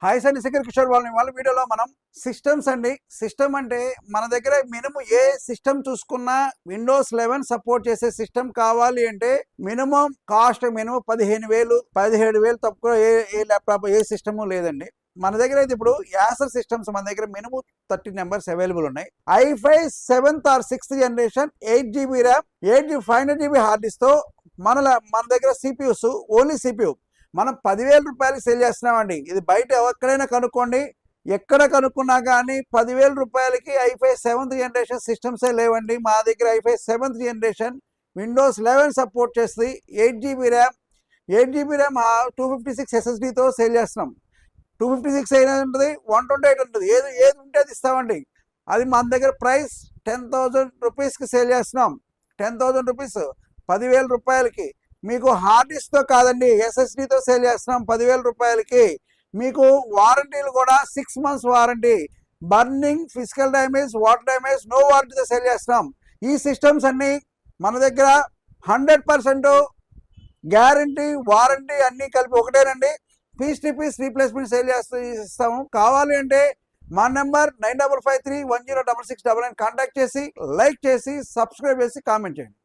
Hi అండి, శేఖర్ కిషోర్ వాళ్ళ వీడియోలో మనం సిస్టమ్స్ అండి. సిస్టమ్ అంటే మన దగ్గర మినిమం ఏ సిస్టమ్ చూసుకున్నా విండోస్ 11 సపోర్ట్ చేసే సిస్టమ్ కావాలి అంటే మినిమం కాస్ట్ మినిమం 15,000 17,000 తక్కువ ఏ ల్యాప్టాప్ ఏ సిస్టమ్ లేదండి. మన దగ్గర అయితే ఇప్పుడు యాసర్ సిస్టమ్స్ మన దగ్గర మినిమం 30 నెంబర్స్ అవైలబుల్ ఉన్నాయి. i5 7th or 6th generation 8 GB RAM 500 GB hard disk తో మన దగ్గర సిపియూస్ ఓన్లీ సిపియూ మనం 10,000 రూపాయలకి సేల్ చేస్తున్నామండి. ఇది బయట ఎక్కడైనా కనుక్కోండి, ఎక్కడ కనుక్కున్నా కానీ 10,000 రూపాయలకి i5 7th జనరేషన్ సిస్టమ్సే లేవండి. మా దగ్గర i5 7th generation Windows 11 support చేస్తుంది. 8 GB ర్యామ్ 256 SSDతో సేల్ చేస్తున్నాం. 256 అయినా ఉంటుంది, 128 ఉంటుంది, ఏది ఉంటే అది ఇస్తామండి. అది మన దగ్గర ప్రైస్ 10,000 రూపీస్కి సేల్ చేస్తున్నాం. 10,000 రూపీస్ 10,000 రూపాయలకి. మీకు హార్డ్ డిస్క్తో కాదండి, ఎస్ఎస్డితో సేల్ చేస్తున్నాం 10,000 రూపాయలకి. మీకు వారంటీలు కూడా 6 months warranty, burning, physical damage, water damage no వారంటీతో సేల్ చేస్తున్నాం. ఈ సిస్టమ్స్ అన్నీ మన దగ్గర 100% గ్యారంటీ వారంటీ అన్నీ కలిపి ఒకటేనండి. Piece to piece replacement sale ఇస్తాము. కావాలి అంటే మా నెంబర్ 9553106699 కాంటాక్ట్ చేసి, లైక్ చేసి, సబ్స్క్రైబ్ చేసి, కామెంట్ చేయండి.